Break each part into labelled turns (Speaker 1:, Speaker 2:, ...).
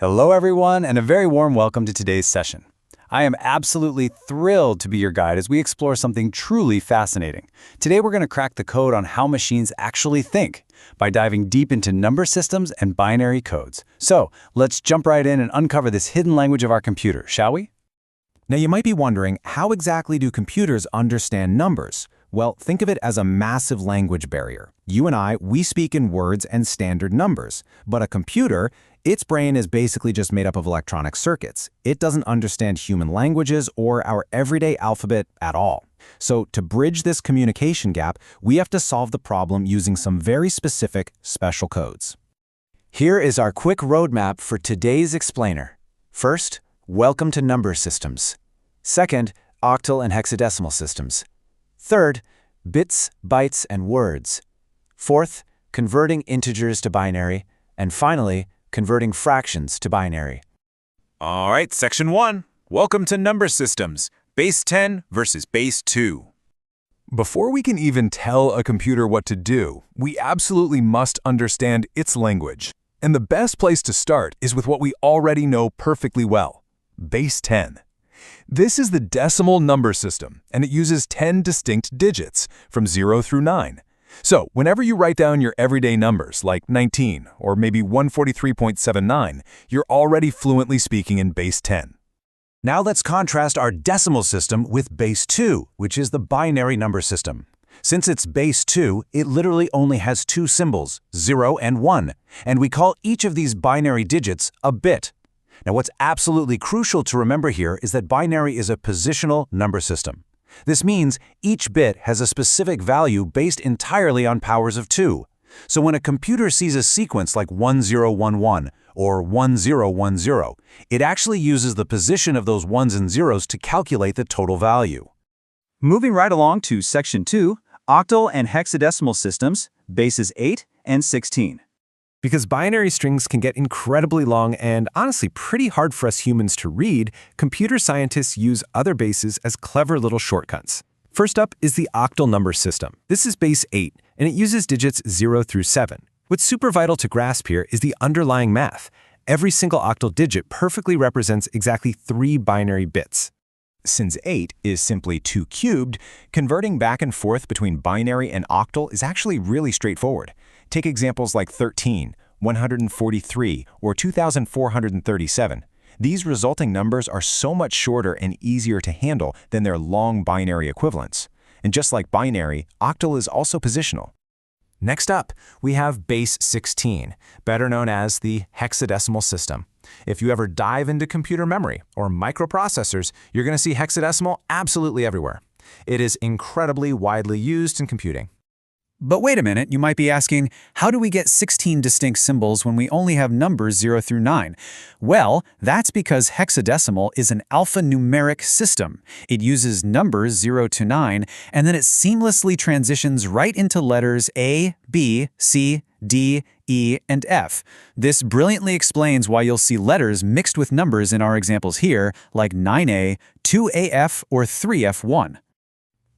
Speaker 1: Hello, everyone, and a very warm welcome to today's session. I am absolutely thrilled to be your guide as we explore something truly fascinating. Today, we're going to crack the code on how machines actually think by diving deep into number systems and binary codes. So, let's jump right in and uncover this hidden language of our computer, shall we?
Speaker 2: Now, you might be wondering, how exactly do computers understand numbers? Well, think of it as a massive language barrier. You and I, we speak in words and standard numbers. But a computer, its brain is basically just made up of electronic circuits. It doesn't understand human languages or our everyday alphabet at all. So to bridge this communication gap, we have to solve the problem using some very specific special codes.
Speaker 1: Here is our quick roadmap for today's explainer. First, welcome to number systems. Second, octal and hexadecimal systems. Third, bits, bytes, and words. Fourth, converting integers to binary. And finally, converting fractions to binary.
Speaker 3: All right, Section 1. Welcome to number systems. Base 10 versus base 2.
Speaker 4: Before we can even tell a computer what to do, we absolutely must understand its language. And the best place to start is with what we already know perfectly well, base 10. This is the decimal number system, and it uses 10 distinct digits, from 0 through 9. So, whenever you write down your everyday numbers, like 19 or maybe 143.79, you're already fluently speaking in base 10.
Speaker 5: Now let's contrast our decimal system with base 2, which is the binary number system. Since it's base 2, it literally only has two symbols, 0 and 1, and we call each of these binary digits a bit. Now, what's absolutely crucial to remember here is that binary is a positional number system. This means each bit has a specific value based entirely on powers of 2. So when a computer sees a sequence like 1011 or 1010, it actually uses the position of those ones and zeros to calculate the total value.
Speaker 6: Moving right along to Section 2, octal and hexadecimal systems, bases 8 and 16.
Speaker 2: Because binary strings can get incredibly long and honestly pretty hard for us humans to read, computer scientists use other bases as clever little shortcuts. First up is the octal number system. This is base 8, and it uses digits 0 through 7. What's super vital to grasp here is the underlying math. Every single octal digit perfectly represents exactly 3 binary bits.
Speaker 7: Since 8 is simply 2 cubed, converting back and forth between binary and octal is actually really straightforward. Take examples like 13, 143, or 2437. These resulting numbers are so much shorter and easier to handle than their long binary equivalents. And just like binary, octal is also positional.
Speaker 2: Next up, we have base 16, better known as the hexadecimal system. If you ever dive into computer memory or microprocessors, you're going to see hexadecimal absolutely everywhere. It is incredibly widely used in computing.
Speaker 1: But wait a minute, you might be asking, how do we get 16 distinct symbols when we only have numbers 0 through 9? Well, that's because hexadecimal is an alphanumeric system. It uses numbers 0 to 9, and then it seamlessly transitions right into letters A, B, C, D, E, and F. This brilliantly explains why you'll see letters mixed with numbers in our examples here, like 9A, 2AF, or 3F1.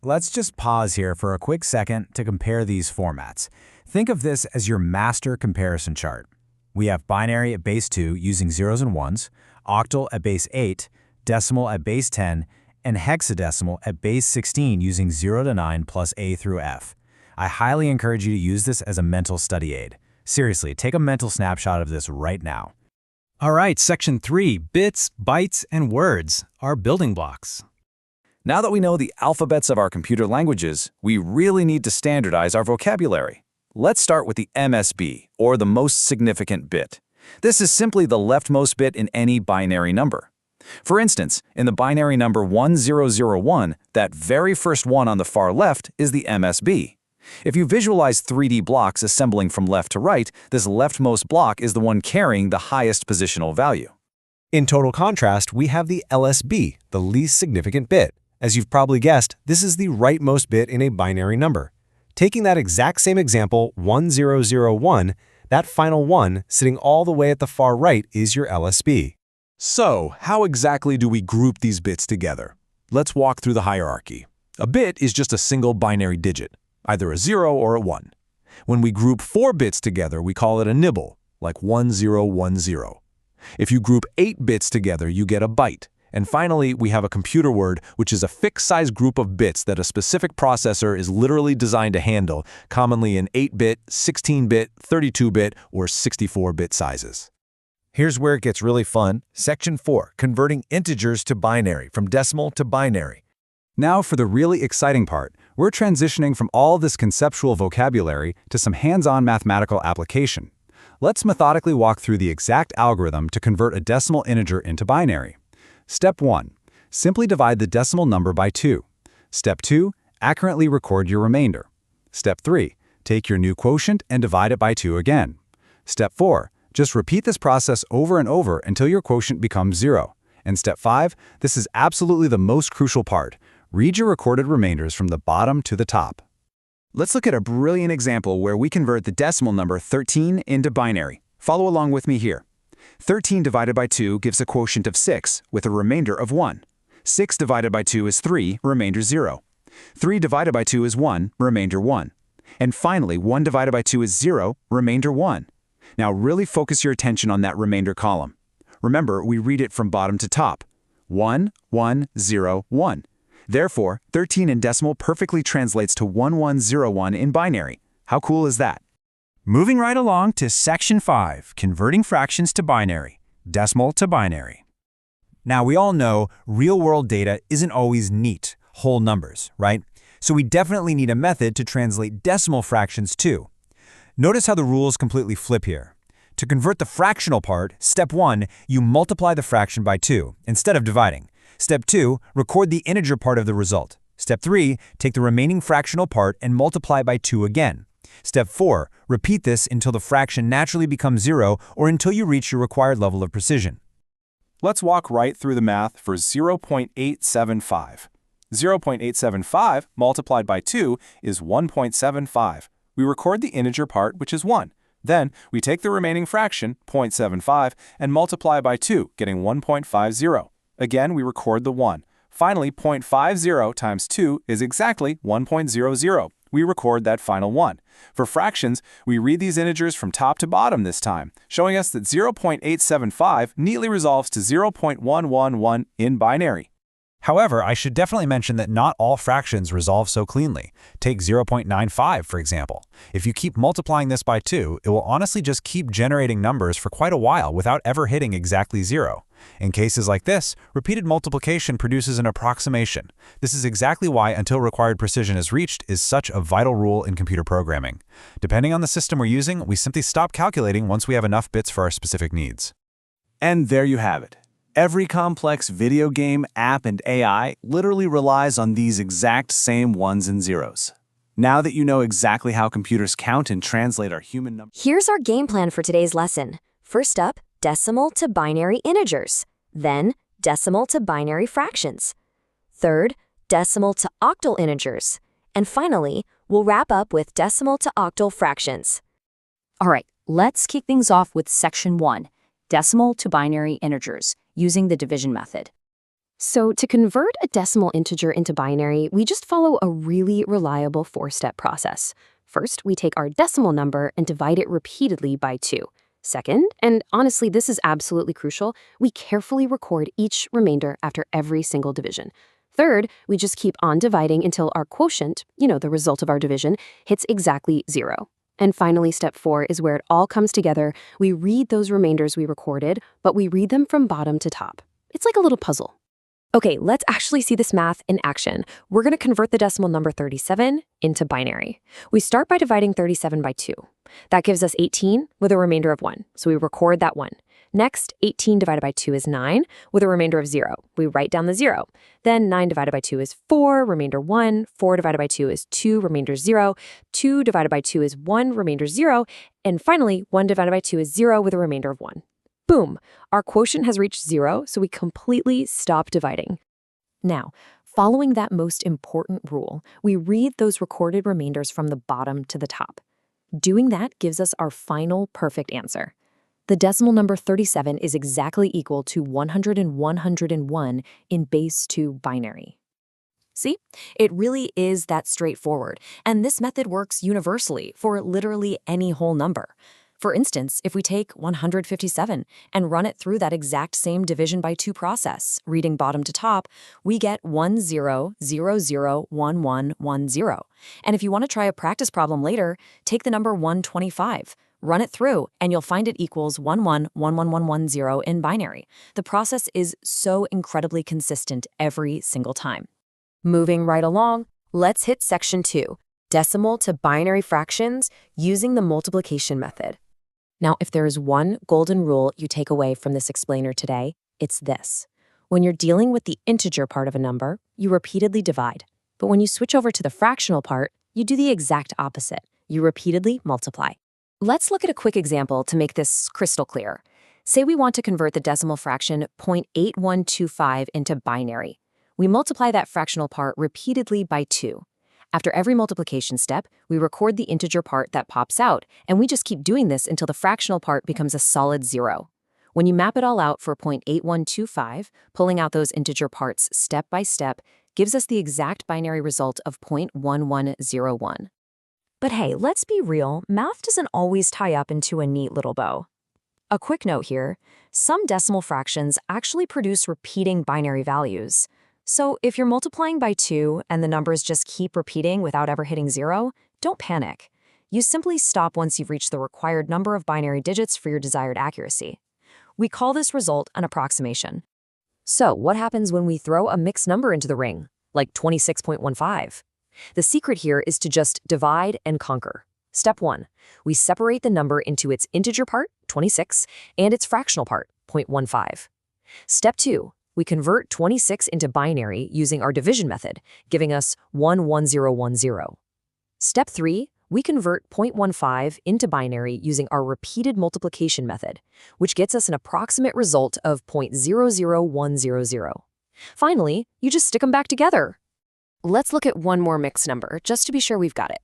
Speaker 5: Let's just pause here for a quick second to compare these formats. Think of this as your master comparison chart. We have binary at base 2 using zeros and ones, octal at base 8, decimal at base 10, and hexadecimal at base 16 using 0 to 9 plus A through F. I highly encourage you to use this as a mental study aid. Seriously, take a mental snapshot of this right now.
Speaker 8: All right, Section 3, bits, bytes, and words are building blocks.
Speaker 1: Now that we know the alphabets of our computer languages, we really need to standardize our vocabulary. Let's start with the MSB, or the most significant bit. This is simply the leftmost bit in any binary number. For instance, in the binary number 1001, that very first one on the far left is the MSB. If you visualize 3D blocks assembling from left to right, this leftmost block is the one carrying the highest positional value.
Speaker 2: In total contrast, we have the LSB, the least significant bit. As you've probably guessed, this is the rightmost bit in a binary number. Taking that exact same example, 1001, that final one sitting all the way at the far right is your LSB.
Speaker 4: So, how exactly do we group these bits together? Let's walk through the hierarchy. A bit is just a single binary digit, either a 0 or a 1. When we group 4 bits together, we call it a nibble, like 1010. If you group 8 bits together, you get a byte. And finally, we have a computer word, which is a fixed-size group of bits that a specific processor is literally designed to handle, commonly in 8-bit, 16-bit, 32-bit, or 64-bit sizes.
Speaker 5: Here's where it gets really fun. Section 4, converting integers to binary, from decimal to binary.
Speaker 2: Now for the really exciting part. We're transitioning from all this conceptual vocabulary to some hands-on mathematical application. Let's methodically walk through the exact algorithm to convert a decimal integer into binary. Step 1. Simply divide the decimal number by 2. Step 2. Accurately record your remainder. Step 3. Take your new quotient and divide it by 2 again. Step 4. Just repeat this process over and over until your quotient becomes 0. And step 5. This is absolutely the most crucial part. Read your recorded remainders from the bottom to the top.
Speaker 6: Let's look at a brilliant example where we convert the decimal number 13 into binary. Follow along with me here. 13 divided by 2 gives a quotient of 6, with a remainder of 1. 6 divided by 2 is 3, remainder 0. 3 divided by 2 is 1, remainder 1. And finally, 1 divided by 2 is 0, remainder 1. Now really focus your attention on that remainder column. Remember, we read it from bottom to top. 1, 1, 0, 1. Therefore, 13 in decimal perfectly translates to 1101 in binary. How cool is that?
Speaker 3: Moving right along to Section 5, converting fractions to binary, decimal to binary. Now, we all know real-world data isn't always neat, whole numbers, right? So we definitely need a method to translate decimal fractions too. Notice how the rules completely flip here. To convert the fractional part, step 1, you multiply the fraction by 2, instead of dividing. Step 2, record the integer part of the result. Step 3, take the remaining fractional part and multiply by 2 again. Step 4, repeat this until the fraction naturally becomes 0 or until you reach your required level of precision.
Speaker 4: Let's walk right through the math for 0.875. 0.875 multiplied by 2 is 1.75. We record the integer part, which is 1. Then, we take the remaining fraction, 0.75, and multiply by 2, getting 1.50. Again, we record the 1. Finally, 0.50 times 2 is exactly 1.00. We record that final 1. For fractions, we read these integers from top to bottom this time, showing us that 0.875 neatly resolves to 0.111 in binary.
Speaker 1: However, I should definitely mention that not all fractions resolve so cleanly. Take 0.95, for example. If you keep multiplying this by 2, it will honestly just keep generating numbers for quite a while without ever hitting exactly 0. In cases like this, repeated multiplication produces an approximation. This is exactly why until required precision is reached is such a vital rule in computer programming. Depending on the system we're using, we simply stop calculating once we have enough bits for our specific needs.
Speaker 6: And there you have it. Every complex video game, app, and AI literally relies on these exact same ones and zeros. Now that you know exactly how computers count and translate our human numbers.
Speaker 9: Here's our game plan for today's lesson. First up, decimal to binary integers. Then, decimal to binary fractions. Third, decimal to octal integers. And finally, we'll wrap up with decimal to octal fractions.
Speaker 10: All right, let's kick things off with Section 1, decimal to binary integers, using the division method.
Speaker 11: So to convert a decimal integer into binary, we just follow a really reliable 4-step process. First, we take our decimal number and divide it repeatedly by 2. Second, and honestly this is absolutely crucial, we carefully record each remainder after every single division. Third, we just keep on dividing until our quotient, the result of our division, hits exactly 0. And finally, step 4 is where it all comes together. We read those remainders we recorded, but we read them from bottom to top. It's like a little puzzle. Okay, let's actually see this math in action. We're going to convert the decimal number 37 into binary. We start by dividing 37 by 2. That gives us 18 with a remainder of 1, so we record that 1. Next, 18 divided by 2 is 9 with a remainder of 0. We write down the 0. Then 9 divided by 2 is 4, remainder 1. 4 divided by 2 is 2, remainder 0. 2 divided by 2 is 1, remainder 0. And finally, 1 divided by 2 is 0 with a remainder of 1. Boom! Our quotient has reached 0, so we completely stop dividing. Now, following that most important rule, we read those recorded remainders from the bottom to the top. Doing that gives us our final perfect answer. The decimal number 37 is exactly equal to 101 in base 2 binary. See? It really is that straightforward, and this method works universally for literally any whole number.
Speaker 10: For instance, if we take 157 and run it through that exact same division by 2 process, reading bottom to top, we get 10001110. And if you want to try a practice problem later, take the number 125, run it through, and you'll find it equals 111110 in binary. The process is so incredibly consistent every single time.
Speaker 11: Moving right along, let's hit section 2, decimal to binary fractions using the multiplication method. Now, if there is one golden rule you take away from this explainer today, it's this. When you're dealing with the integer part of a number, you repeatedly divide. But when you switch over to the fractional part, you do the exact opposite. You repeatedly multiply. Let's look at a quick example to make this crystal clear. Say we want to convert the decimal fraction 0.8125 into binary. We multiply that fractional part repeatedly by 2. After every multiplication step, we record the integer part that pops out, and we just keep doing this until the fractional part becomes a solid 0. When you map it all out for 0.8125, pulling out those integer parts step by step gives us the exact binary result of 0.1101. But hey, let's be real, math doesn't always tie up into a neat little bow. A quick note here, some decimal fractions actually produce repeating binary values. So if you're multiplying by 2 and the numbers just keep repeating without ever hitting 0, don't panic. You simply stop once you've reached the required number of binary digits for your desired accuracy. We call this result an approximation. So what happens when we throw a mixed number into the ring, like 26.15? The secret here is to just divide and conquer. Step 1, we separate the number into its integer part, 26, and its fractional part, 0.15. Step 2, we convert 26 into binary using our division method, giving us 11010. Step 3, we convert 0.15 into binary using our repeated multiplication method, which gets us an approximate result of 0.00100. Finally, you just stick them back together. Let's look at one more mixed number, just to be sure we've got it.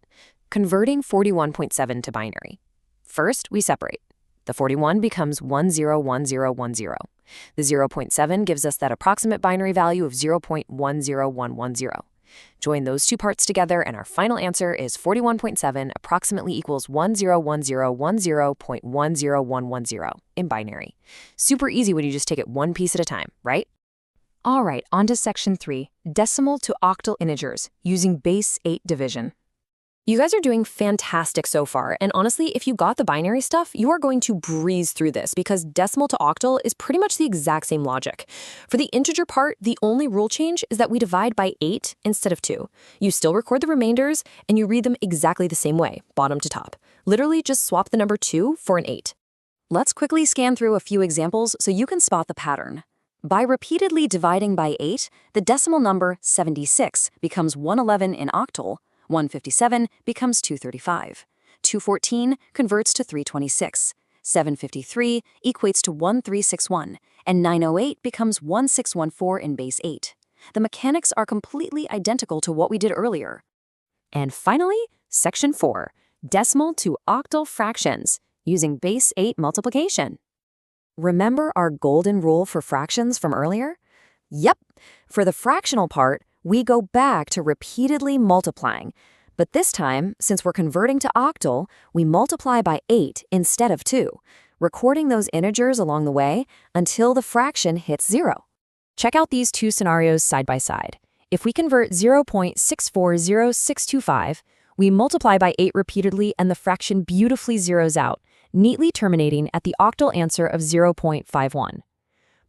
Speaker 11: Converting 41.7 to binary. First, we separate. The 41 becomes 101010. The 0.7 gives us that approximate binary value of 0.10110. Join those two parts together and our final answer is 41.7 approximately equals 101010.10110 in binary. Super easy when you just take it one piece at a time, right? All right, on to section 3, decimal to octal integers using base 8 division. You guys are doing fantastic so far, and honestly, if you got the binary stuff, you are going to breeze through this because decimal to octal is pretty much the exact same logic. For the integer part, the only rule change is that we divide by 8 instead of 2. You still record the remainders, and you read them exactly the same way, bottom to top. Literally just swap the number 2 for an 8. Let's quickly scan through a few examples so you can spot the pattern. By repeatedly dividing by 8, the decimal number 76 becomes 111 in octal, 157 becomes 235, 214 converts to 326, 753 equates to 1361, and 908 becomes 1614 in base 8. The mechanics are completely identical to what we did earlier. And finally, section 4, decimal to octal fractions using base 8 multiplication. Remember our golden rule for fractions from earlier? Yep, for the fractional part, we go back to repeatedly multiplying. But this time, since we're converting to octal, we multiply by 8 instead of 2, recording those integers along the way until the fraction hits 0. Check out these two scenarios side by side. If we convert 0.640625, we multiply by 8 repeatedly and the fraction beautifully zeroes out, neatly terminating at the octal answer of 0.51.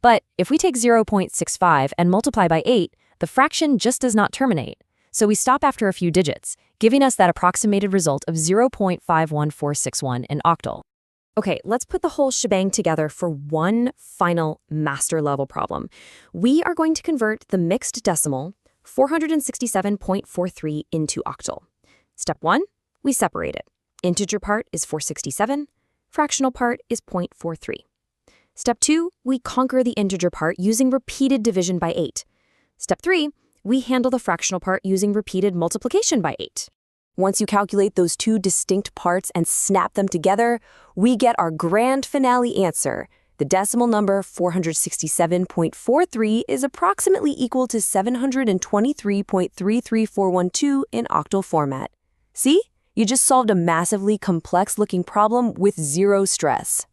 Speaker 11: But if we take 0.65 and multiply by 8, the fraction just does not terminate. So we stop after a few digits, giving us that approximated result of 0.51461 in octal. Okay, let's put the whole shebang together for one final master level problem. We are going to convert the mixed decimal 467.43 into octal. Step 1, we separate it. Integer part is 467, fractional part is 0.43. Step 2, we conquer the integer part using repeated division by 8. Step 3, we handle the fractional part using repeated multiplication by 8. Once you calculate those two distinct parts and snap them together, we get our grand finale answer. The decimal number 467.43 is approximately equal to 723.33412 in octal format. See?
Speaker 10: You just solved a massively complex-looking problem with zero stress.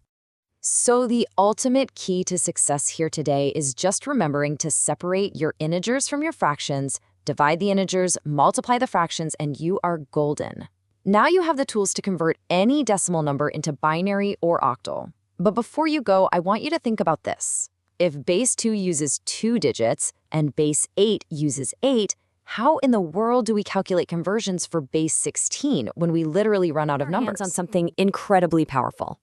Speaker 9: So the ultimate key to success here today is just remembering to separate your integers from your fractions, divide the integers, multiply the fractions, and you are golden. Now you have the tools to convert any decimal number into binary or octal. But before you go, I want you to think about this. If base 2 uses 2 digits and base 8 uses 8, how in the world do we calculate conversions for base 16 when we literally run out of numbers?
Speaker 11: On something incredibly powerful.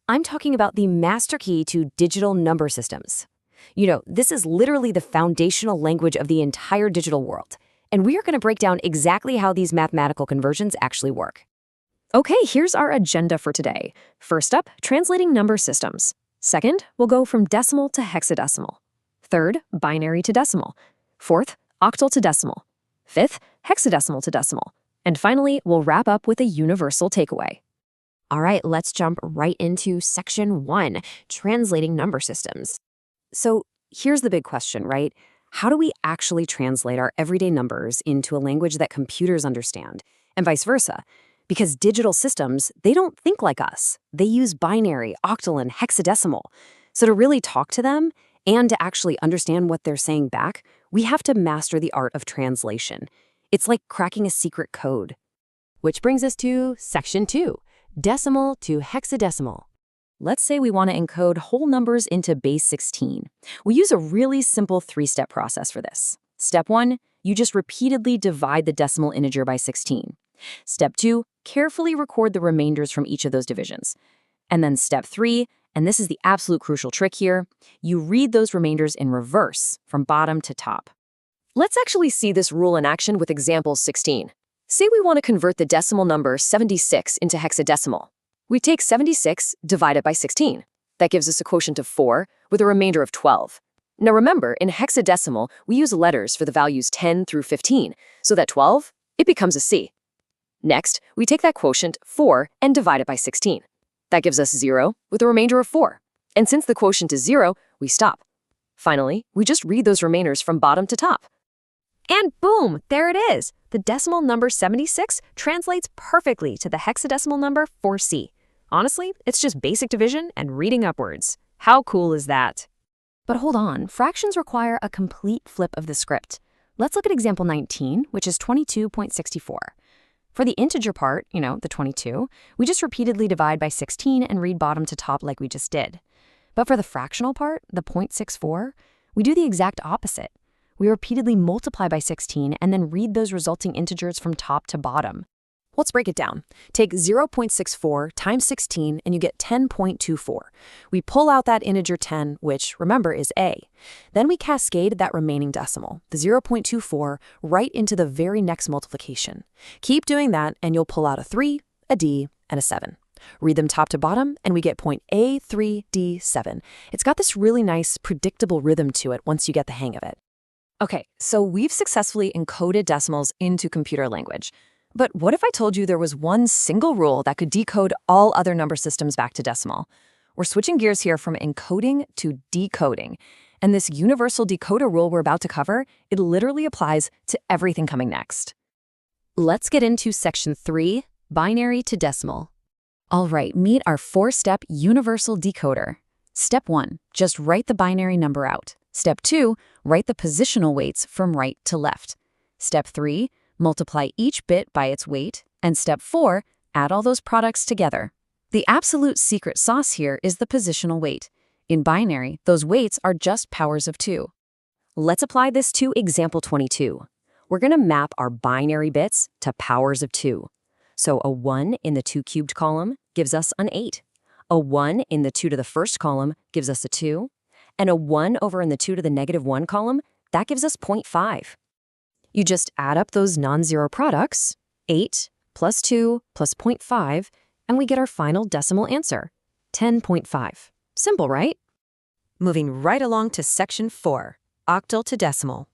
Speaker 11: I'm talking about the master key to digital number systems. You know, this is literally the foundational language of the entire digital world, and we are going to break down exactly how these mathematical conversions actually work. Okay, here's our agenda for today. First up, translating number systems. Second, we'll go from decimal to hexadecimal. Third, binary to decimal. Fourth, octal to decimal. Fifth, hexadecimal to decimal. And finally, we'll wrap up with a universal takeaway. All right, let's jump right into section 1, translating number systems. So here's the big question, right? How do we actually translate our everyday numbers into a language that computers understand, and vice versa? Because digital systems, they don't think like us. They use binary, octal, and hexadecimal. So to really talk to them and to actually understand what they're saying back, we have to master the art of translation. It's like cracking a secret code. Which brings us to section 2. Decimal to hexadecimal. Let's say we want to encode whole numbers into base 16. We use a really simple 3-step process for this. Step 1, you just repeatedly divide the decimal integer by 16. Step 2, carefully record the remainders from each of those divisions. And then step 3, and this is the absolute crucial trick here, you read those remainders in reverse, from bottom to top. Let's actually see this rule in action with example 16. Say we want to convert the decimal number 76 into hexadecimal. We take 76, divide it by 16. That gives us a quotient of 4 with a remainder of 12. Now remember, in hexadecimal, we use letters for the values 10 through 15, so that 12, it becomes a C. Next, we take that quotient, 4, and divide it by 16. That gives us 0 with a remainder of 4. And since the quotient is 0, we stop. Finally, we just read those remainders from bottom to top. And boom, there it is. The decimal number 76 translates perfectly to the hexadecimal number 4C. Honestly, it's just basic division and reading upwards. How cool is that? But hold on, fractions require a complete flip of the script. Let's look at example 19, which is 22.64. For the integer part, the 22, we just repeatedly divide by 16 and read bottom to top like we just did. But for the fractional part, the 0.64, we do the exact opposite. We repeatedly multiply by 16 and then read those resulting integers from top to bottom. Let's break it down. Take 0.64 times 16 and you get 10.24. We pull out that integer 10, which, remember, is A. Then we cascade that remaining decimal, the 0.24, right into the very next multiplication. Keep doing that and you'll pull out a 3, a D, and a 7. Read them top to bottom and we get point A3D7. It's got this really nice, predictable rhythm to it once you get the hang of it. Okay, so we've successfully encoded decimals into computer language. But what if I told you there was one single rule that could decode all other number systems back to decimal? We're switching gears here from encoding to decoding. And this universal decoder rule we're about to cover, it literally applies to everything coming next. Let's get into section 3, binary to decimal. All right, meet our 4-step universal decoder. Step 1, just write the binary number out. Step 2, write the positional weights from right to left. Step 3, multiply each bit by its weight. And step 4, add all those products together. The absolute secret sauce here is the positional weight. In binary, those weights are just powers of 2. Let's apply this to example 22. We're going to map our binary bits to powers of 2. So a 1 in the 2 cubed column gives us an 8. A 1 in the 2 to the first column gives us a 2. And a 1 over in the 2 to the negative 1 column, that gives us 0.5. You just add up those non-zero products, 8 plus 2 plus 0.5, and we get our final decimal answer, 10.5. Simple, right? Moving right along to section 4, octal to decimal.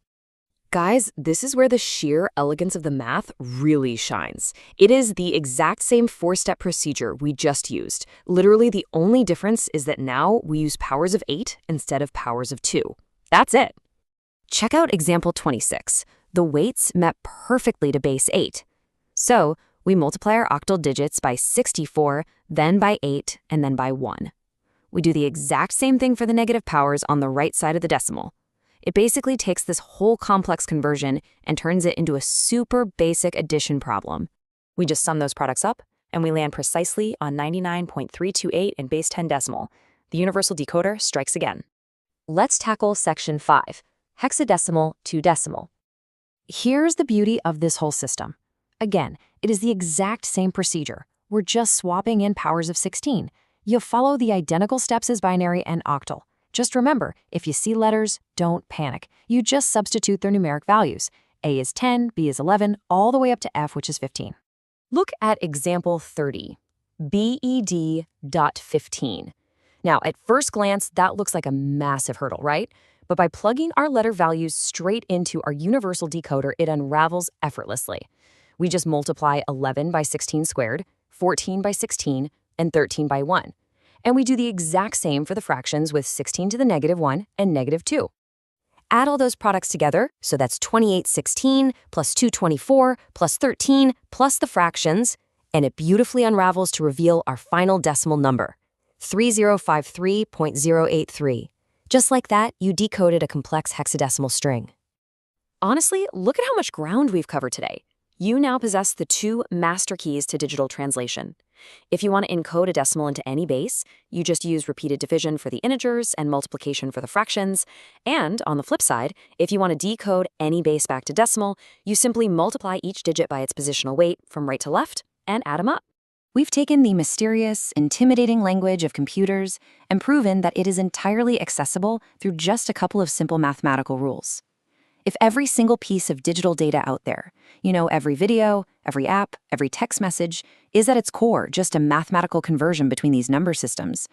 Speaker 11: Guys, this is where the sheer elegance of the math really shines. It is the exact same 4-step procedure we just used. Literally, the only difference is that now we use powers of 8 instead of powers of 2. That's it. Check out example 26. The weights map perfectly to base 8. So
Speaker 10: We multiply our octal digits by 64, then by 8, and then by 1. We do the exact same thing for the negative powers on the right side of the decimal. It basically takes this whole complex conversion and turns it into a super basic addition problem. We just sum those products up, and we land precisely on 99.328 in base 10 decimal. The universal decoder strikes again.
Speaker 9: Let's tackle section 5, hexadecimal to decimal.
Speaker 10: Here's the beauty of this whole system. Again, it is the exact same procedure. We're just swapping in powers of 16. You'll follow the identical steps as binary and octal. Just remember, if you see letters, don't panic. You just substitute their numeric values. A is 10, B is 11, all the way up to F, which is 15. Look at example 30, BED.15. Now, at first glance, that looks like a massive hurdle, right? But by plugging our letter values straight into our universal decoder, it unravels effortlessly. We just multiply 11 by 16 squared, 14 by 16, and 13 by 1. And we do the exact same for the fractions with 16 to the negative 1 and negative 2. Add all those products together, so that's 2816 plus 224 plus 13 plus the fractions, and it beautifully unravels to reveal our final decimal number, 3053.083. Just like that, you decoded a complex hexadecimal string. Honestly, look at how much ground we've covered today. You now possess the 2 master keys to digital translation. If you want to encode a decimal into any base, you just use repeated division for the integers and multiplication for the fractions. And on the flip side, if you want to decode any base back to decimal, you simply multiply each digit by its positional weight from right to left and add them up. We've taken the mysterious, intimidating language of computers and proven that it is entirely accessible through just a couple of simple mathematical rules. If every single piece of digital data out there, every video, every app, every text message, is at its core just a mathematical conversion between these number systems,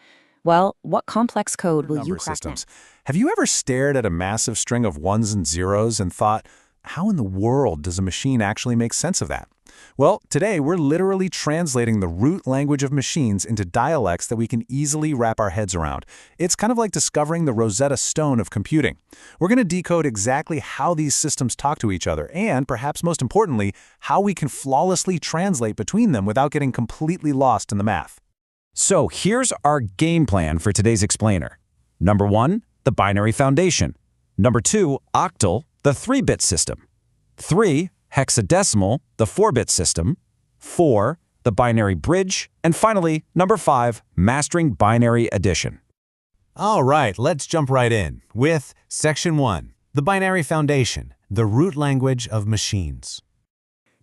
Speaker 10: well, what complex code will you crack next?
Speaker 5: Have you ever stared at a massive string of ones and zeros and thought, how in the world does a machine actually make sense of that? Well, today we're literally translating the root language of machines into dialects that we can easily wrap our heads around. It's kind of like discovering the Rosetta Stone of computing. We're going to decode exactly how these systems talk to each other and, perhaps most importantly, how we can flawlessly translate between them without getting completely lost in the math.
Speaker 1: So here's our game plan for today's explainer. Number 1, the binary foundation. Number 2, octal, the 3-bit system. 3, hexadecimal, the 4-bit system. 4, the binary bridge. And finally, number 5, mastering binary addition.
Speaker 3: All right, let's jump right in with Section 1, the binary foundation, the root language of machines.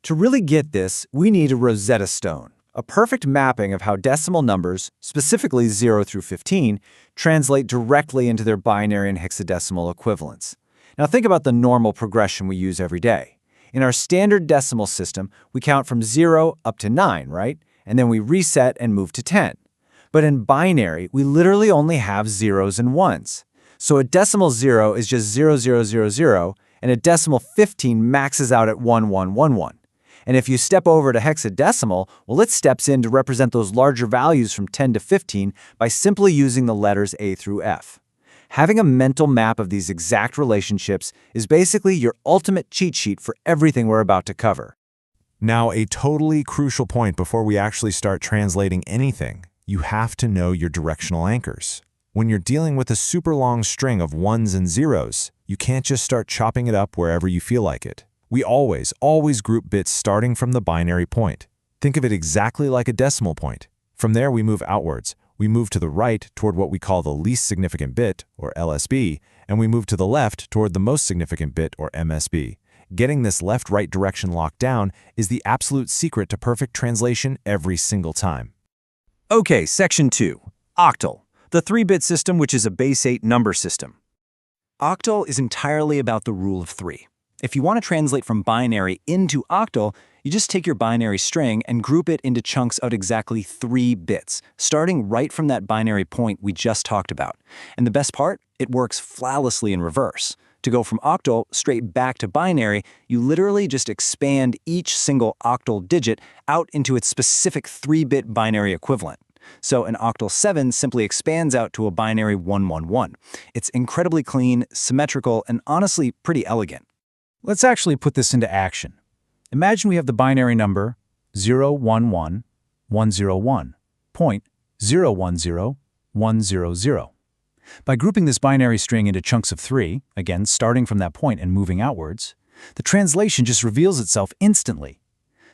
Speaker 6: To really get this, we need a Rosetta Stone, a perfect mapping of how decimal numbers, specifically 0 through 15, translate directly into their binary and hexadecimal equivalents. Now think about the normal progression we use every day. In our standard decimal system, we count from 0 up to 9, right? And then we reset and move to 10. But in binary, we literally only have zeros and ones. So a decimal 0 is just 0000, and a decimal 15 maxes out at 1111. And if you step over to hexadecimal, well, it steps in to represent those larger values from 10 to 15 by simply using the letters A through F. Having a mental map of these exact relationships is basically your ultimate cheat sheet for everything we're about to cover.
Speaker 5: Now, a totally crucial point before we actually start translating anything. You have to know your directional anchors. When you're dealing with a super long string of ones and zeros, you can't just start chopping it up wherever you feel like it. We always group bits starting from the binary point. Think of it exactly like a decimal point. From there, we move outwards. We move to the right toward what we call the least significant bit, or LSB, and we move to the left toward the most significant bit, or MSB. Getting this left-right direction locked down is the absolute secret to perfect translation every single time.
Speaker 1: Okay, Section 2, octal, the 3-bit system which is a base 8 number system.
Speaker 2: Octal is entirely about the rule of 3. If you want to translate from binary into octal, you just take your binary string and group it into chunks of exactly 3 bits, starting right from that binary point we just talked about. And the best part? It works flawlessly in reverse. To go from octal straight back to binary, you literally just expand each single octal digit out into its specific 3-bit binary equivalent. So an octal 7 simply expands out to a binary 111. It's incredibly clean, symmetrical, and honestly pretty elegant.
Speaker 1: Let's actually put this into action. Imagine we have the binary number 011 101, 0.010 100. By grouping this binary string into chunks of 3, again starting from that point and moving outwards, the translation just reveals itself instantly.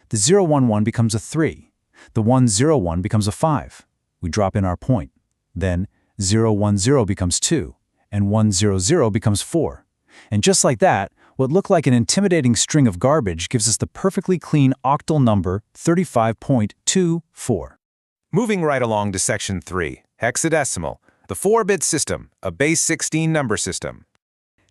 Speaker 1: The 011 becomes a 3. The 101 becomes a 5. We drop in our point. Then 010 becomes 2, and 100 becomes 4. And just like that, what looked like an intimidating string of garbage gives us the perfectly clean octal number 35.24.
Speaker 2: Moving right along to Section 3, hexadecimal, the 4-bit system, a base 16 number system.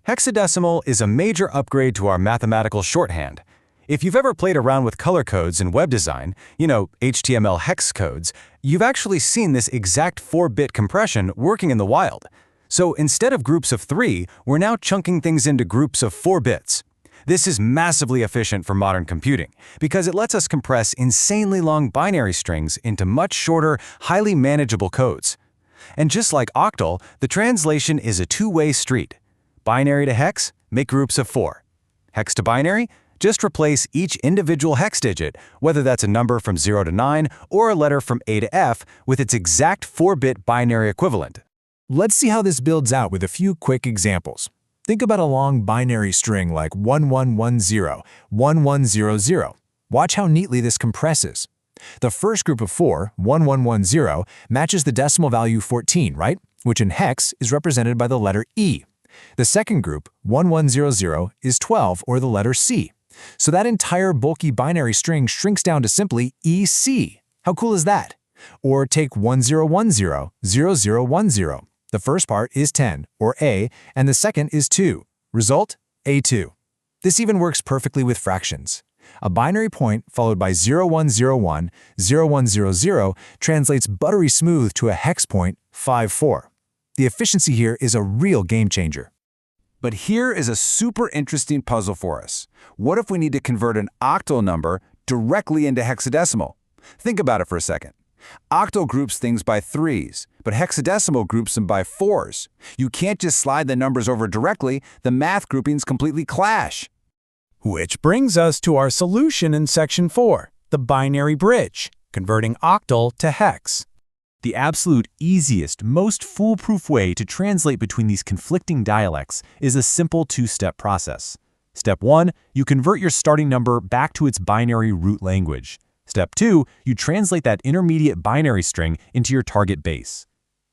Speaker 2: Hexadecimal is a major upgrade to our mathematical shorthand. If you've ever played around with color codes in web design, HTML hex codes, you've actually seen this exact 4-bit compression working in the wild. So instead of groups of 3, we're now chunking things into groups of 4 bits. This is massively efficient for modern computing because it lets us compress insanely long binary strings into much shorter, highly manageable codes. And just like octal, the translation is a two-way street. Binary to hex, make groups of 4. Hex to binary, just replace each individual hex digit, whether that's a number from 0 to 9 or a letter from A to F, with its exact 4-bit binary equivalent.
Speaker 4: Let's see how this builds out with a few quick examples. Think about a long binary string like 1110, 1100. Watch how neatly this compresses. The first group of 4, 1110, matches the decimal value 14, right? Which in hex is represented by the letter E. The second group, 1100, is 12, or the letter C. So that entire bulky binary string shrinks down to simply EC. How cool is that? Or take 1010, 0010. The first part is 10, or A, and the second is 2. Result, A2. This even works perfectly with fractions. A binary point followed by 0101, 0100 translates buttery smooth to a hex point, 54. The efficiency here is a real game changer.
Speaker 6: But here is a super interesting puzzle for us. What if we need to convert an octal number directly into hexadecimal? Think about it for a second. Octal groups things by 3s, but hexadecimal groups them by 4s. You can't just slide the numbers over directly, the math groupings completely clash.
Speaker 3: Which brings us to our solution in Section 4, the binary bridge, converting octal to hex.
Speaker 1: The absolute easiest, most foolproof way to translate between these conflicting dialects is a simple 2-step process. Step 1, you convert your starting number back to its binary root language. Step 2, you translate that intermediate binary string into your target base.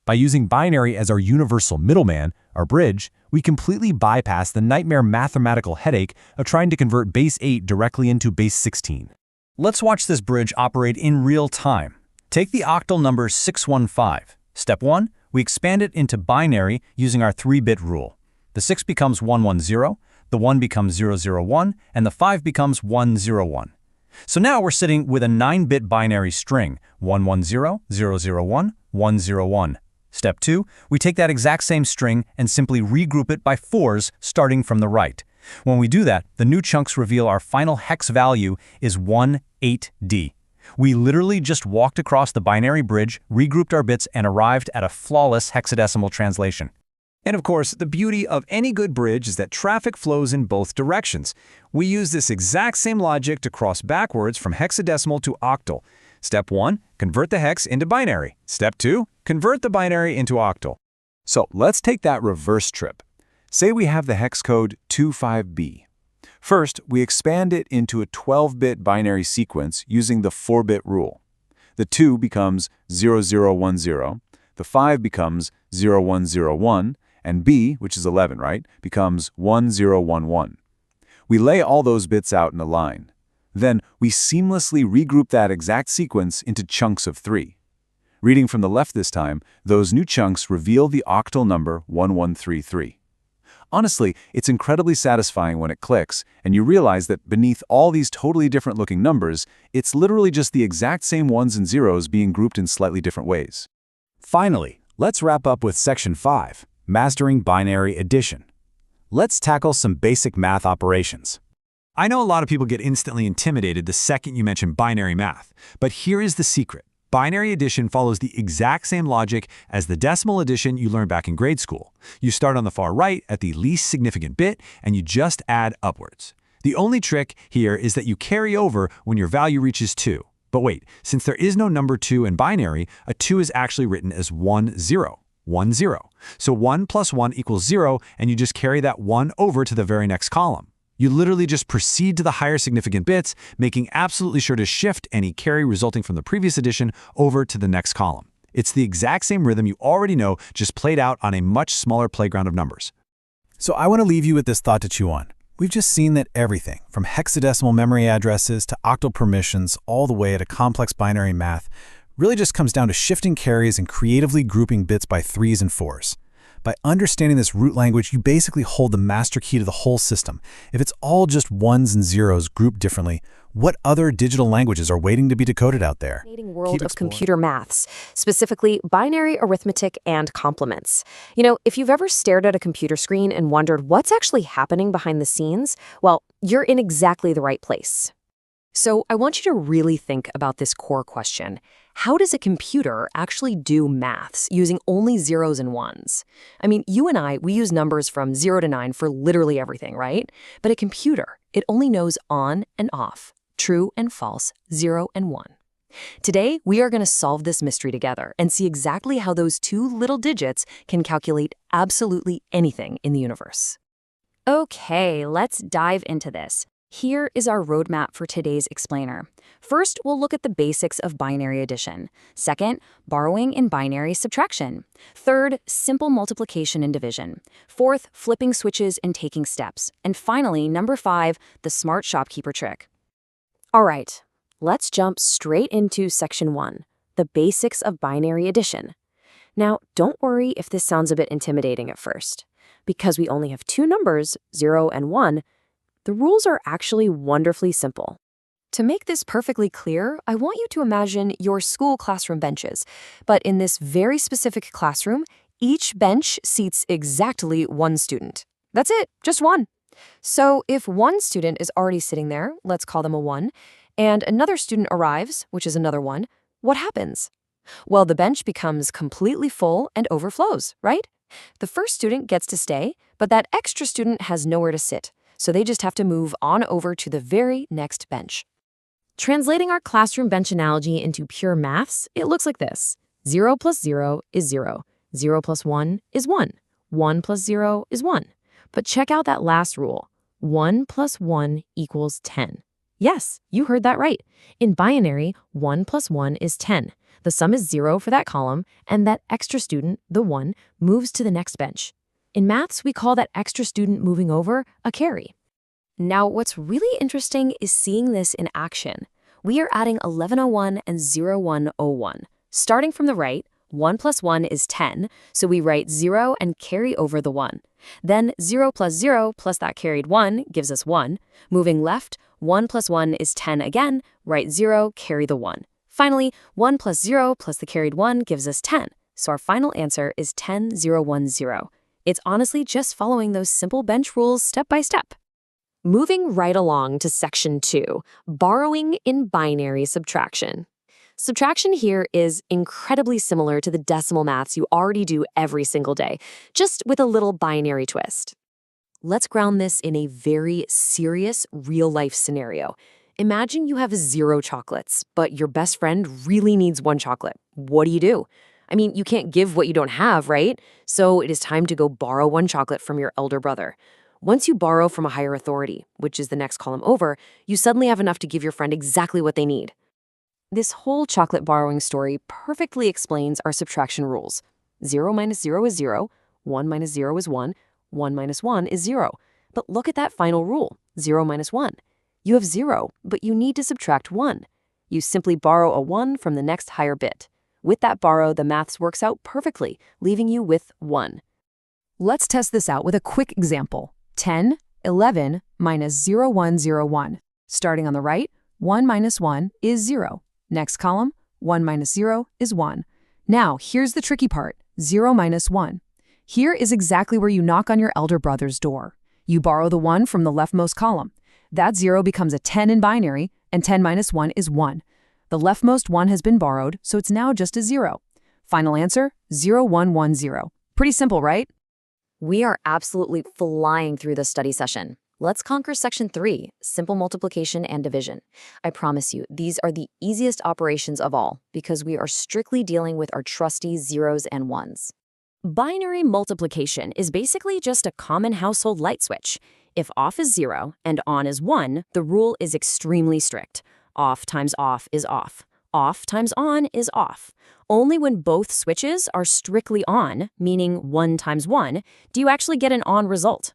Speaker 1: By using binary as our universal middleman, our bridge, we completely bypass the nightmare mathematical headache of trying to convert base 8 directly into base 16. Let's watch this bridge operate in real time. Take the octal number 615. Step 1, we expand it into binary using our 3-bit rule. The 6 becomes 110, the 1 becomes 001, and the 5 becomes 101. So now we're sitting with a 9-bit binary string, 110, 001, 101. Step 2, we take that exact same string and simply regroup it by 4s starting from the right. When we do that, the new chunks reveal our final hex value is 18D. We literally just walked across the binary bridge, regrouped our bits, and arrived at a flawless hexadecimal translation.
Speaker 6: And of course, the beauty of any good bridge is that traffic flows in both directions. We use this exact same logic to cross backwards from hexadecimal to octal. Step 1, convert the hex into binary. Step 2, convert the binary into octal. So let's take that reverse trip. Say we have the hex code 25B. First, we expand it into a 12-bit binary sequence using the 4-bit rule. The 2 becomes 0010, the 5 becomes 0101, and B, which is 11, right, becomes 1011. We lay all those bits out in a line. Then we seamlessly regroup that exact sequence into chunks of 3. Reading from the left this time, those new chunks reveal the octal number 1133. Honestly, it's incredibly satisfying when it clicks, and you realize that beneath all these totally different looking numbers, it's literally just the exact same 1s and 0s being grouped in slightly different ways.
Speaker 2: Finally, let's wrap up with Section 5, Mastering Binary Addition. Let's tackle some basic math operations.
Speaker 8: I know a lot of people get instantly intimidated the second you mention binary math, but here is the secret. Binary addition follows the exact same logic as the decimal addition you learned back in grade school. You start on the far right at the least significant bit, and you just add upwards. The only trick here is that you carry over when your value reaches 2. But wait, since there is no number 2 in binary, a 2 is actually written as 1, 0. 1, 0. So 1 plus 1 equals 0, and you just carry that 1 over to the very next column. You literally just proceed to the higher significant bits, making absolutely sure to shift any carry resulting from the previous addition over to the next column. It's the exact same rhythm you already know, just played out on a much smaller playground of numbers.
Speaker 3: So I want to leave you with this thought to chew on. We've just seen that everything, from hexadecimal memory addresses to octal permissions, all the way to complex binary math, really just comes down to shifting carries and creatively grouping bits by 3s and 4s. By understanding this root language, you basically hold the master key to the whole system. If it's all just 1s and 0s grouped differently, what other digital languages are waiting to be decoded out there?
Speaker 11: World of computer maths, specifically binary arithmetic and complements. You know, if you've ever stared at a computer screen and wondered what's actually happening behind the scenes, well, you're in exactly the right place. So I want you to really think about this core question. How does a computer actually do maths using only 0s and 1s? I mean, you and I, we use numbers from 0 to 9 for literally everything, right? But a computer, it only knows on and off, true and false, 0 and 1. Today, we are going to solve this mystery together and see exactly how those two little digits can calculate absolutely anything in the universe.
Speaker 12: Okay, let's dive into this. Here is our roadmap for today's explainer. First, we'll look at the basics of binary addition. Second, borrowing and binary subtraction. Third, simple multiplication and division. Fourth, flipping switches and taking steps. And finally, number 5, the smart shopkeeper trick.
Speaker 11: All right, let's jump straight into section 1, the basics of binary addition. Now, don't worry if this sounds a bit intimidating at first. Because we only have 2 numbers, 0 and 1, the rules are actually wonderfully simple. To make this perfectly clear, I want you to imagine your school classroom benches. But in this very specific classroom, each bench seats exactly 1 student. That's it, just 1. So if 1 student is already sitting there, let's call them a 1, and another student arrives, which is another 1, what happens? Well, the bench becomes completely full and overflows, right? The first student gets to stay, but that extra student has nowhere to sit. So they just have to move on over to the very next bench. Translating our classroom bench analogy into pure maths, it looks like this. 0 plus 0 is 0. 0 plus 1 is 1. 1 plus 0 is 1. But check out that last rule. 1 plus 1 equals 10. Yes, you heard that right. In binary, 1 plus 1 is 10. The sum is 0 for that column, and that extra student, the 1, moves to the next bench. In maths, we call that extra student moving over a carry. Now, what's really interesting is seeing this in action. We are adding 1101 and 0101. Starting from the right, 1 plus 1 is 10, so we write 0 and carry over the 1. Then 0 plus that carried 1 gives us 1. Moving left, 1 plus 1 is 10 again, write 0, carry the 1. Finally, 1 plus 0 plus the carried 1 gives us 10, so our final answer is 10010. It's honestly just following those simple bench rules step by step. Moving right along to section 2, borrowing in binary subtraction. Subtraction here is incredibly similar to the decimal maths you already do every single day, just with a little binary twist. Let's ground this in a very serious, real-life scenario. Imagine you have 0 chocolates, but your best friend really needs 1 chocolate. What do? I mean, you can't give what you don't have, right? So it is time to go borrow 1 chocolate from your elder brother. Once you borrow from a higher authority, which is the next column over, you suddenly have enough to give your friend exactly what they need. This whole chocolate borrowing story perfectly explains our subtraction rules. 0 minus 0 is 0, 1 minus 0 is 1, 1 minus 1 is 0. But look at that final rule, 0 minus 1. You have 0, but you need to subtract 1. You simply borrow a 1 from the next higher bit. With that borrow, the maths works out perfectly, leaving you with 1.
Speaker 10: Let's test this out with a quick example. 10, 11 minus 0101. Starting on the right, 1 minus 1 is 0. Next column, 1 minus 0 is 1. Now, here's the tricky part, 0 minus 1. Here is exactly where you knock on your elder brother's door. You borrow the 1 from the leftmost column. That 0 becomes a 10 in binary, and 10 minus 1 is 1. The leftmost 1 has been borrowed, so it's now just a 0. Final answer, 0110. Pretty simple, right?
Speaker 9: We are absolutely flying through this study session.
Speaker 10: Let's conquer section 3, simple multiplication and division. I promise you, these are the easiest operations of all because we are strictly dealing with our trusty zeros and ones.
Speaker 12: Binary multiplication is basically just a common household light switch. If off is 0 and on is 1, the rule is extremely strict. Off times off is off. Off times on is off. Only when both switches are strictly on, meaning 1 times 1, do you actually get an on result.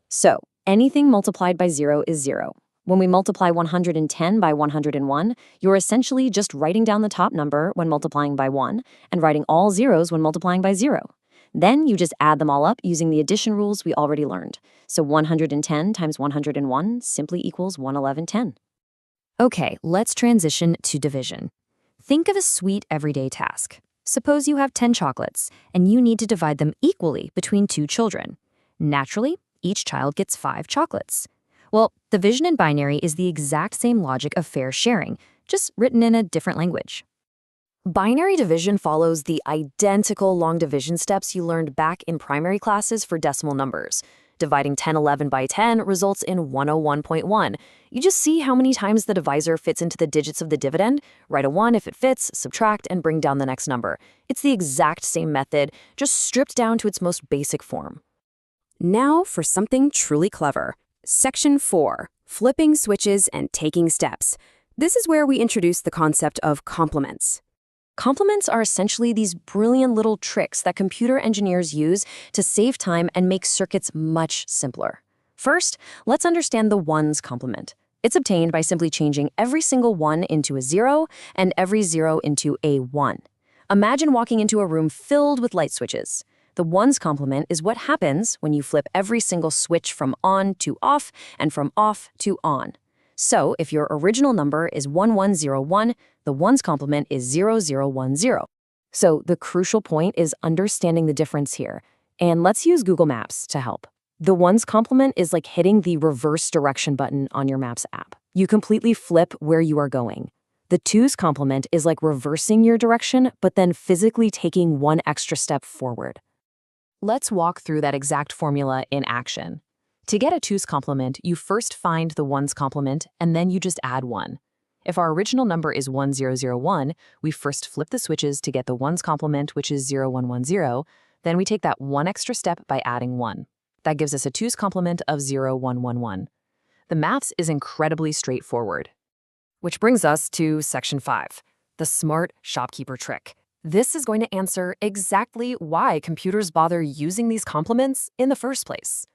Speaker 10: So, anything multiplied by 0 is 0. When we multiply 110 by 101, you're essentially just writing down the top number when multiplying by 1 and writing all zeros when multiplying by 0. Then you just add them all up using the addition rules we already learned. So 110 times 101 simply equals 11110.
Speaker 12: Okay, let's transition to division. Think of a sweet everyday task. Suppose you have 10 chocolates, and you need to divide them equally between 2 children. Naturally, each child gets 5 chocolates. Well, division in binary is the exact same logic of fair sharing, just written in a different language.
Speaker 10: Binary division follows the identical long division steps you learned back in primary classes for decimal numbers. Dividing 1011 by 10 results in 101.1. You just see how many times the divisor fits into the digits of the dividend, write a 1 if it fits, subtract, and bring down the next number. It's the exact same method, just stripped down to its most basic form.
Speaker 11: Now for something truly clever. Section 4, flipping switches and taking steps. This is where we introduce the concept of complements.
Speaker 10: Complements are essentially these brilliant little tricks that computer engineers use to save time and make circuits much simpler. First, let's understand the ones complement. It's obtained by simply changing every single 1 into a 0 and every 0 into a 1. Imagine walking into a room filled with light switches. The ones complement is what happens when you flip every single switch from on to off and from off to on. So if your original number is 1101, the ones complement is 0010. So the crucial point is understanding the difference here. And let's use Google Maps to help. The ones complement is like hitting the reverse direction button on your Maps app. You completely flip where you are going. The twos complement is like reversing your direction, but then physically taking one extra step forward. Let's walk through that exact formula in action. To get a twos complement, you first find the ones complement, and then you just add 1. If our original number is 1001, we first flip the switches to get the ones complement, which is 0110. Then we take that one extra step by adding 1. That gives us a twos complement of 0111. The maths is incredibly straightforward. Which brings us to section 5, the smart shopkeeper trick. This is going to answer exactly why computers bother using these complements in the first place.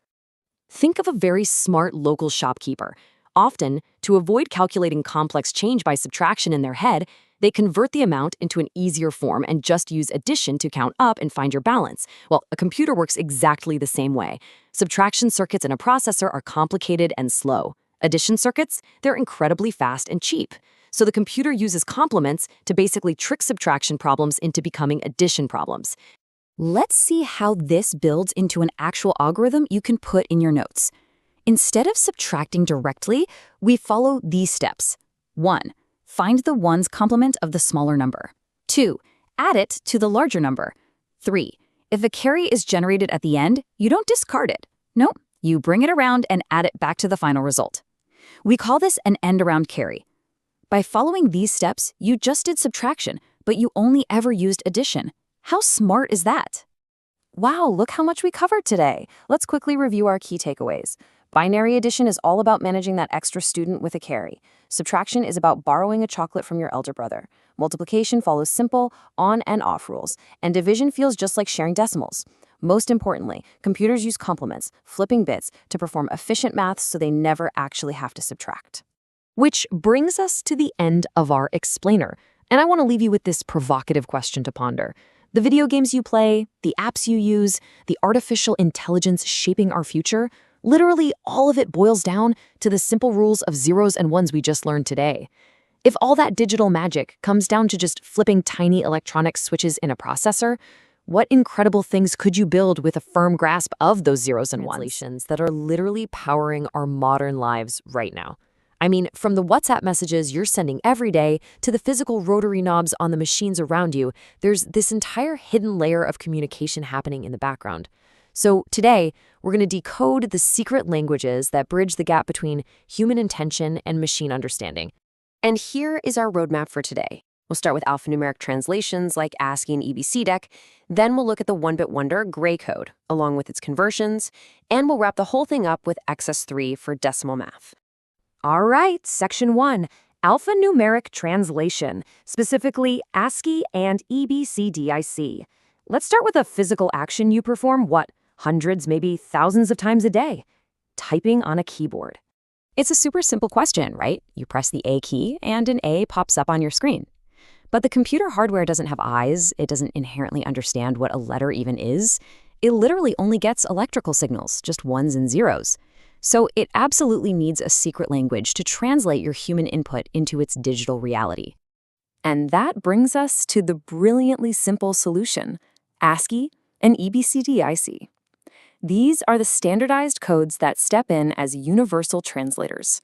Speaker 10: Think of a very smart local shopkeeper. Often, to avoid calculating complex change by subtraction in their head, they convert the amount into an easier form and just use addition to count up and find your balance. Well, a computer works exactly the same way. Subtraction circuits in a processor are complicated and slow. Addition circuits, they're incredibly fast and cheap. So the computer uses complements to basically trick subtraction problems into becoming addition problems. Let's see how this builds into an actual algorithm you can put in your notes. Instead of subtracting directly, we follow these steps. 1. Find the ones complement of the smaller number. 2. Add it to the larger number. 3. If a carry is generated at the end, you don't discard it. No, you bring it around and add it back to the final result. We call this an end-around carry. By following these steps, you just did subtraction, but you only ever used addition. How smart is that? Wow, look how much we covered today. Let's quickly review our key takeaways. Binary addition is all about managing that extra student with a carry. Subtraction is about borrowing a chocolate from your elder brother. Multiplication follows simple on and off rules. And division feels just like sharing decimals. Most importantly, computers use complements, flipping bits, to perform efficient math so they never actually have to subtract. Which brings us to the end of our explainer. And I want to leave you with this provocative question to ponder. The video games you play, the apps you use, the artificial intelligence shaping our future, literally all of it boils down to the simple rules of zeros and ones we just learned today. If all that digital magic comes down to just flipping tiny electronic switches in a processor, what incredible things could you build with a firm grasp of those zeros and ones that are literally powering our modern lives right now? I mean, from the WhatsApp messages you're sending every day to the physical rotary knobs on the machines around you, there's this entire hidden layer of communication happening in the background. So today, we're going to decode the secret languages that bridge the gap between human intention and machine understanding. And here is our roadmap for today. We'll start with alphanumeric translations like ASCII and EBCDEC, then we'll look at the one-bit wonder gray code, along with its conversions, and we'll wrap the whole thing up with Excess-3 for decimal math. All right, Section 1, alphanumeric translation, specifically ASCII and EBCDIC. Let's start with a physical action you perform, hundreds, maybe thousands of times a day. Typing on a keyboard. It's a super simple question, right? You press the A key and an A pops up on your screen. But the computer hardware doesn't have eyes. It doesn't inherently understand what a letter even is. It literally only gets electrical signals, just ones and zeros. So it absolutely needs a secret language to translate your human input into its digital reality. And that brings us to the brilliantly simple solution, ASCII and EBCDIC. These are the standardized codes that step in as universal translators.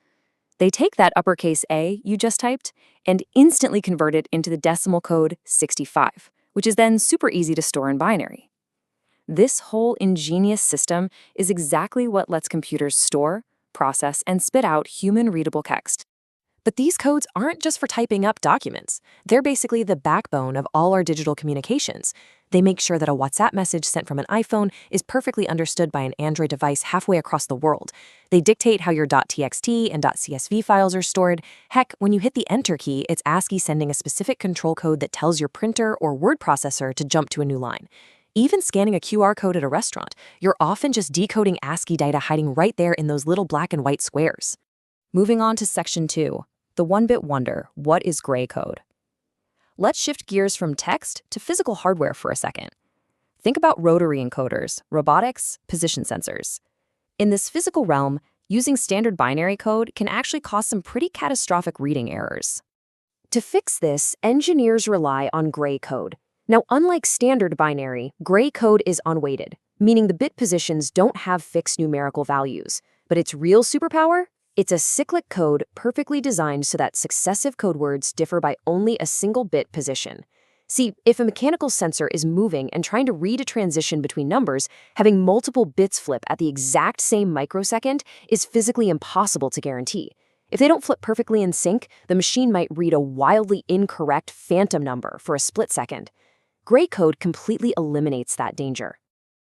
Speaker 10: They take that uppercase A you just typed and instantly convert it into the decimal code 65, which is then super easy to store in binary. This whole ingenious system is exactly what lets computers store, process, and spit out human-readable text. But these codes aren't just for typing up documents. They're basically the backbone of all our digital communications. They make sure that a WhatsApp message sent from an iPhone is perfectly understood by an Android device halfway across the world. They dictate how your .txt and .csv files are stored. Heck, when you hit the Enter key, it's ASCII sending a specific control code that tells your printer or word processor to jump to a new line. Even scanning a QR code at a restaurant, you're often just decoding ASCII data hiding right there in those little black and white squares. Moving on to Section 2. The one-bit wonder, what is gray code? Let's shift gears from text to physical hardware for a second. Think about rotary encoders, robotics, position sensors. In this physical realm, using standard binary code can actually cause some pretty catastrophic reading errors. To fix this, engineers rely on gray code. Now, unlike standard binary, gray code is unweighted, meaning the bit positions don't have fixed numerical values. But its real superpower? It's a cyclic code perfectly designed so that successive code words differ by only a single bit position. See, if a mechanical sensor is moving and trying to read a transition between numbers, having multiple bits flip at the exact same microsecond is physically impossible to guarantee. If they don't flip perfectly in sync, the machine might read a wildly incorrect phantom number for a split second. Gray code completely eliminates that danger.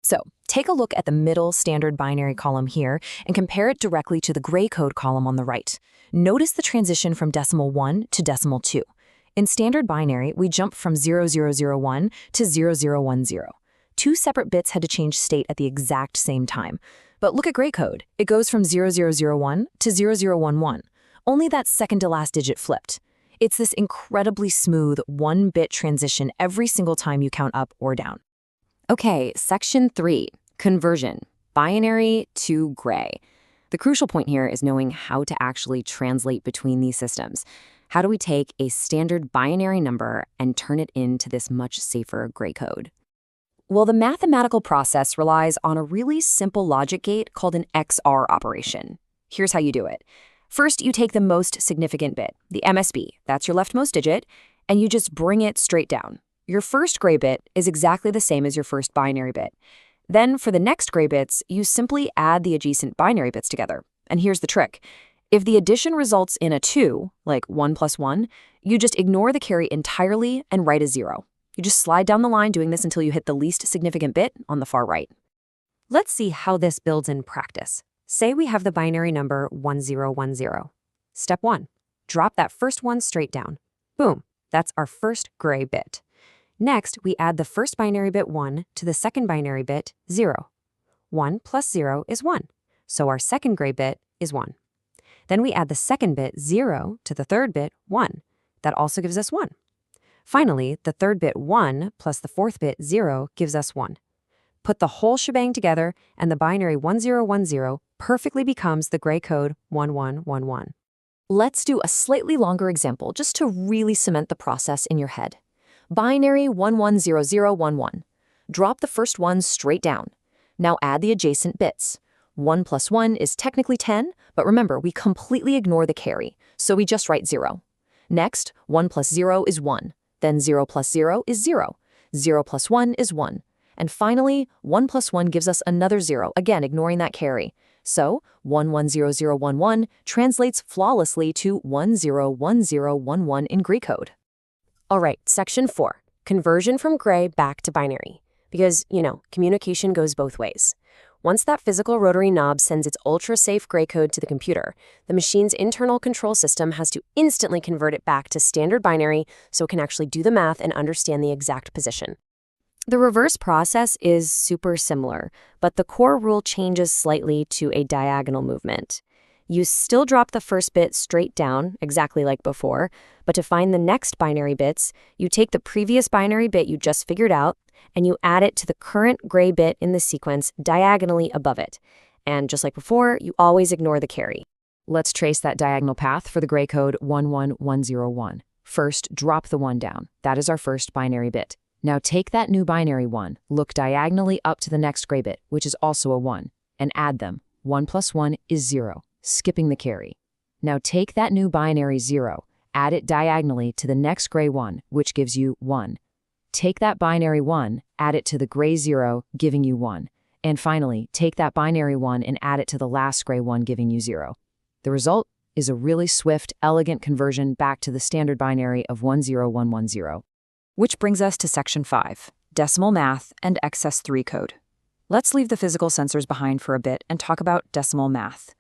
Speaker 10: So, take a look at the middle standard binary column here and compare it directly to the gray code column on the right. Notice the transition from decimal 1 to decimal 2. In standard binary, we jump from 0001 to 0010. Two separate bits had to change state at the exact same time. But look at gray code. It goes from 0001 to 0011. Only that second to last digit flipped. It's this incredibly smooth one-bit transition every single time you count up or down. Okay, Section 3, conversion, binary to gray. The crucial point here is knowing how to actually translate between these systems. How do we take a standard binary number and turn it into this much safer gray code? Well, the mathematical process relies on a really simple logic gate called an XOR operation. Here's how you do it. First, you take the most significant bit, the MSB, that's your leftmost digit, and you just bring it straight down. Your first gray bit is exactly the same as your first binary bit. Then, for the next gray bits, you simply add the adjacent binary bits together. And here's the trick. If the addition results in a 2, like 1 plus 1, you just ignore the carry entirely and write a 0. You just slide down the line doing this until you hit the least significant bit on the far right. Let's see how this builds in practice. Say we have the binary number 1010. Step 1. Drop that first one straight down. Boom, that's our first gray bit. Next, we add the first binary bit 1 to the second binary bit 0. 1 plus 0 is 1, so our second gray bit is 1. Then we add the second bit 0 to the third bit 1. That also gives us 1. Finally, the third bit 1 plus the fourth bit 0 gives us 1. Put the whole shebang together, and the binary 1010 perfectly becomes the gray code 1111. Let's do a slightly longer example just to really cement the process in your head. Binary 110011. Drop the first one straight down. Now add the adjacent bits. 1 plus 1 is technically 10, but remember, we completely ignore the carry, so we just write 0. Next, 1 plus 0 is 1. Then 0 plus 0 is 0. 0 plus 1 is 1. And finally, 1 plus 1 gives us another 0, again ignoring that carry. So 110011 translates flawlessly to 101011 in Greek code.
Speaker 11: All right, section 4, conversion from gray back to binary. Because, communication goes both ways. Once that physical rotary knob sends its ultra-safe gray code to the computer, the machine's internal control system has to instantly convert it back to standard binary so it can actually do the math and understand the exact position. The reverse process is super similar, but the core rule changes slightly to a diagonal movement. You still drop the first bit straight down, exactly like before, but to find the next binary bits, you take the previous binary bit you just figured out, and you add it to the current gray bit in the sequence diagonally above it. And just like before, you always ignore the carry.
Speaker 10: Let's trace that diagonal path for the gray code 11101. First, drop the 1 down. That is our first binary bit. Now take that new binary 1, look diagonally up to the next gray bit, which is also a 1, and add them. 1 plus 1 is 0, skipping the carry. Now take that new binary 0, add it diagonally to the next gray 1, which gives you 1. Take that binary 1, add it to the gray 0, giving you 1. And finally, take that binary 1 and add it to the last gray 1, giving you 0. The result is a really swift, elegant conversion back to the standard binary of 10110. Which brings us to section 5, decimal math and Excess-3 code. Let's leave the physical sensors behind for a bit and talk about decimal math.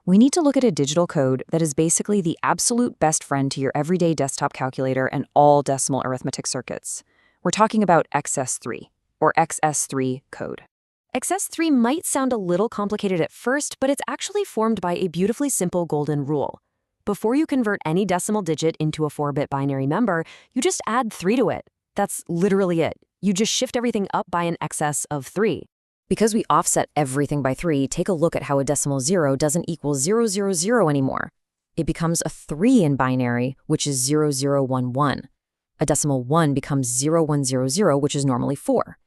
Speaker 10: We need to look at a digital code that is basically the absolute best friend to your everyday desktop calculator and all decimal arithmetic circuits. We're talking about Excess-3, or Excess-3 code. Excess-3 might sound a little complicated at first, but it's actually formed by a beautifully simple golden rule. Before you convert any decimal digit into a 4-bit binary member, you just add 3 to it. That's literally it. You just shift everything up by an excess of 3. Because we offset everything by 3, take a look at how a decimal 0 doesn't equal 000 anymore. It becomes a 3 in binary, which is 0011. A decimal 1 becomes 0100, which is normally 4.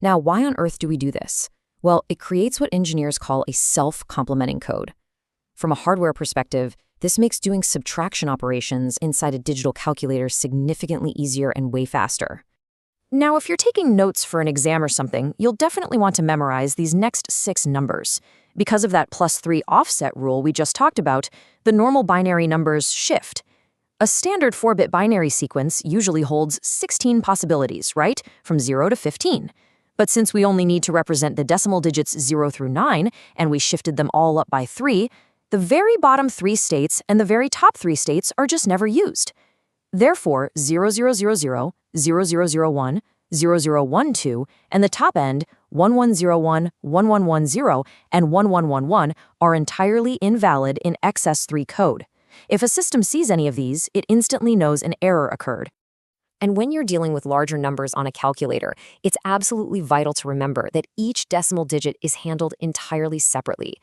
Speaker 10: Now, why on earth do we do this? Well, it creates what engineers call a self-complementing code. From a hardware perspective, this makes doing subtraction operations inside a digital calculator significantly easier and way faster. Now, if you're taking notes for an exam or something, you'll definitely want to memorize these next 6 numbers. Because of that +3 offset rule we just talked about, the normal binary numbers shift. A standard 4-bit binary sequence usually holds 16 possibilities, right? From 0 to 15. But since we only need to represent the decimal digits 0 through 9, and we shifted them all up by 3, the very bottom 3 states and the very top 3 states are just never used. Therefore, 0000, 0001, 0012, and the top end, 1101, 1110, and 1111 are entirely invalid in Excess-3 code. If a system sees any of these, it instantly knows an error occurred. And when you're dealing with larger numbers on a calculator, it's absolutely vital to remember that each decimal digit is handled entirely separately.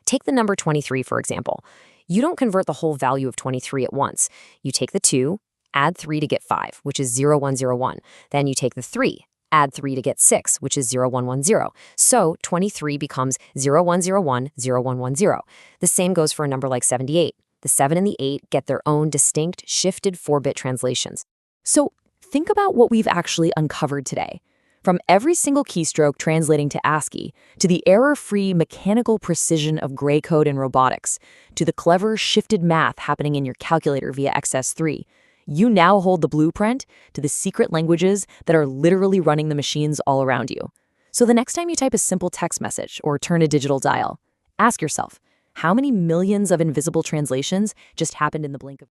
Speaker 10: Take the number 23, for example. You don't convert the whole value of 23 at once. You take the 2, add 3 to get 5, which is 0101. Then you take the 3, add 3 to get 6, which is 0110. So 23 becomes 0101, 0110. The same goes for a number like 78. The 7 and the 8 get their own distinct shifted 4-bit translations. So think about what we've actually uncovered today. From every single keystroke translating to ASCII, to the error-free mechanical precision of gray code in robotics, to the clever shifted math happening in your calculator via Excess-3, you now hold the blueprint to the secret languages that are literally running the machines all around you. So the next time you type a simple text message or turn a digital dial, ask yourself, how many millions of invisible translations just happened in the blink of